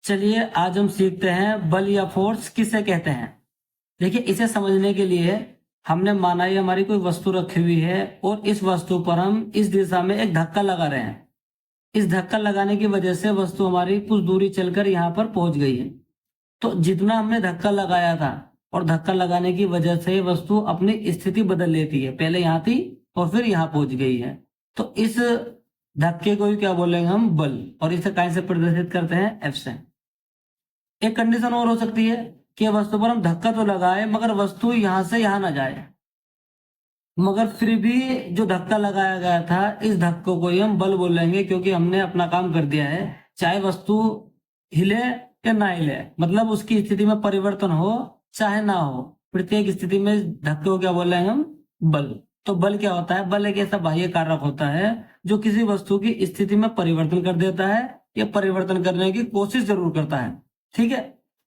चलिए आज हम सीखते हैं बल या फोर्स किसे कहते हैं। देखिए इसे समझने के लिए हमने माना ये हमारी कोई वस्तु रखी हुई है और इस वस्तु पर हम इस दिशा में एक धक्का लगा रहे हैं। इस धक्का लगाने की वजह से वस्तु हमारी कुछ दूरी चलकर यहाँ पर पहुंच गई है। तो जितना हमने धक्का लगाया था और धक्का लगाने की वजह से वस्तु अपनी स्थिति बदल लेती है, पहले यहाँ थी और फिर यहाँ पहुंच गई है। तो इस धक्के को ही क्या बोलेंगे हम, बल। और इसे कहीं से प्रदर्शित करते हैं, एफ से। एक कंडीशन और हो सकती है कि वस्तु पर हम धक्का तो लगाए मगर वस्तु यहां से यहां ना जाए, मगर फिर भी जो धक्का लगाया गया था इस धक्के को ही हम बल बोलेंगे, क्योंकि हमने अपना काम कर दिया है। चाहे वस्तु हिले या ना हिले, मतलब उसकी स्थिति में परिवर्तन हो चाहे ना हो, प्रत्येक स्थिति में धक्के को क्या बोलेंगे हम, बल। तो बल क्या होता है? बल एक ऐसा बाह्य कारक होता है जो किसी वस्तु की स्थिति में परिवर्तन कर देता है या परिवर्तन करने की कोशिश जरूर करता है। ठीक है।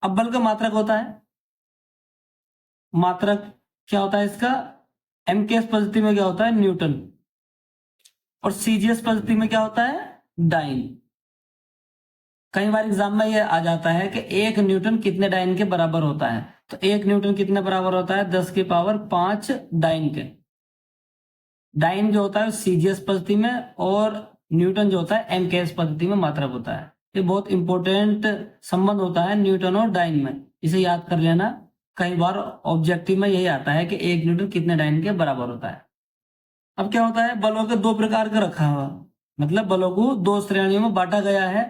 अब बल का मात्रक होता है, मात्रक क्या होता है इसका, एम के एस पद्धति में क्या होता है, न्यूटन, और सीजीएस पद्धति में क्या होता है, डाइन। कई बार एग्जाम में ये आ जाता है कि 1 न्यूटन कितने डाइन के बराबर होता है। तो 1 न्यूटन कितने बराबर होता है, 10 की पावर 5 डाइन के। डाइन जो होता है सीजीएस पद्धति में और न्यूटन जो होता है एम के एस पद्धति में मात्रक होता है। ये बहुत इंपॉर्टेंट संबंध होता है न्यूटन और डाइन में, इसे याद कर लेना। कई बार ऑब्जेक्टिव में यही आता है कि 1 न्यूटन कितने डाइन के बराबर होता है। अब क्या होता है, बलों के 2 प्रकार का रखा हुआ, मतलब बलों को 2 श्रेणियों में बांटा गया है।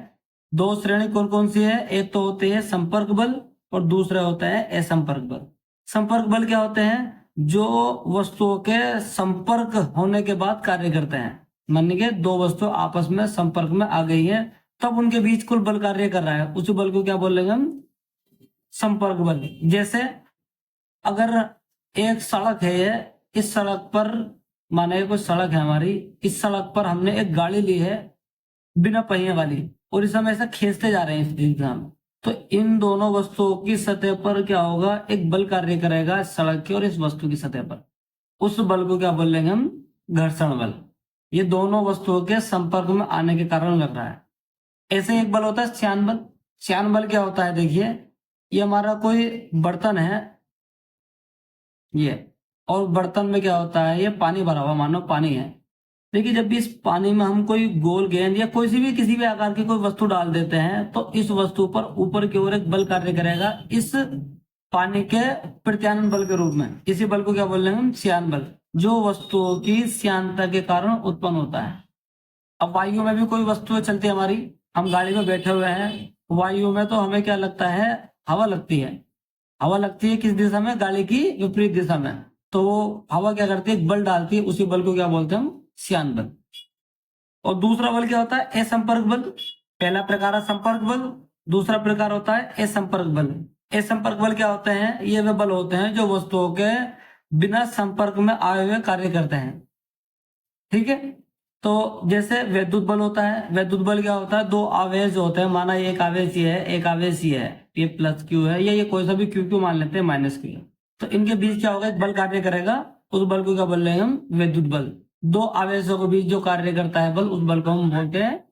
2 श्रेणी कौन कौन सी है, एक तो होते हैं संपर्क बल और दूसरा होता है असंपर्क बल। संपर्क बल क्या होते हैं, जो वस्तुओं के संपर्क होने के बाद कार्य करते हैं। मान लीजिए 2 वस्तु आपस में संपर्क में आ गई है, तब उनके बीच कुल बल कार्य कर रहा है, उसी बल को क्या बोलेंगे हम, संपर्क बल। जैसे अगर एक सड़क है, इस सड़क पर माने कोई सड़क है हमारी, इस सड़क पर हमने एक गाड़ी ली है बिना पहिए वाली और इसे हम ऐसा खींचते जा रहे हैं इस दिशा में, तो इन दोनों वस्तुओं की सतह पर क्या होगा, एक बल कार्य करेगा सड़क की और इस वस्तु की सतह पर। उस बल को क्या बोलेंगे हम, घर्षण बल। ये दोनों वस्तुओं के संपर्क में आने के कारण लग रहा है। ऐसे एक बल होता है श्यान बल। श्यान बल क्या होता है, देखिए ये हमारा कोई बर्तन है ये, और बर्तन में क्या होता है, ये पानी भरा हुआ, मानो पानी है। देखिए जब भी इस पानी में हम कोई गोल गेंद या कोई सी भी किसी भी आकार की कोई वस्तु डाल देते हैं तो इस वस्तु पर ऊपर की ओर एक बल कार्य करेगा इस पानी के प्रत्यानयन बल के रूप में। इसी बल को क्या बोल रहे हैं हम, श्यान बल, जो वस्तुओं की श्यानता के कारण उत्पन्न होता है। अब वायु में भी कोई वस्तुएं चलती है हमारी, हम गाड़ी में बैठे हुए हैं, वायु में तो हमें क्या लगता है, हवा लगती है। हवा लगती है किस दिशा में, गाड़ी की विपरीत दिशा में। तो हवा क्या करती है, बल डालती है, उसी बल को क्या बोलते हैं हम, श्यान बल। और दूसरा बल क्या होता है, असंपर्क बल। पहला प्रकार है संपर्क बल, दूसरा प्रकार होता है असंपर्क बल। असंपर्क बल क्या होते हैं, ये वे बल होते हैं जो वस्तुओं के बिना संपर्क में आए हुए कार्य करते हैं। ठीक है। तो जैसे वैद्युत बल होता है, वैद्युत बल क्या होता है, 2 आवेश होते हैं, माना एक आवेश ये है, एक आवेश ये है, ये प्लस क्यू है, या ये कोई सा भी क्यू क्यू मान लेते हैं माइनस क्यू। तो इनके बीच क्या होगा, एक बल कार्य करेगा, उस बल को क्या बोल रहे हैं हम, वैद्युत बल। 2 आवेशों के बीच जो कार्य करता है बल, उस बल को हम बोलते हैं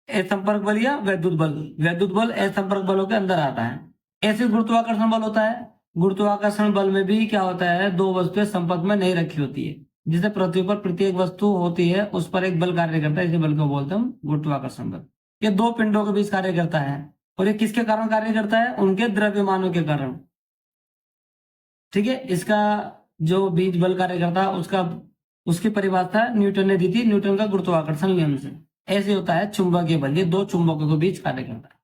असंपर्क बल या वैद्युत बल। वैद्युत बल असंपर्क बलों के अंदर आता है। ऐसे गुरुत्वाकर्षण बल होता है। गुरुत्वाकर्षण बल में भी क्या होता है, 2 वस्तुएं संपर्क में नहीं रखी होती है, जिसे पृथ्वी पर प्रत्येक वस्तु होती है उस पर एक बल कार्य करता है, इसी बल को बोलते हैं हम गुरुत्वाकर्षण बल। ये 2 पिंडों के बीच कार्य करता है, और ये किसके कारण कार्य करता है, उनके द्रव्यमानों के कारण। ठीक है। इसका जो बीच बल कार्य करता है उसकी परिभाषा न्यूटन ने दी थी, न्यूटन का गुरुत्वाकर्षण नियम से। ऐसे होता है चुंबकीय बल, ये 2 चुंबकों के बीच कार्य करता है।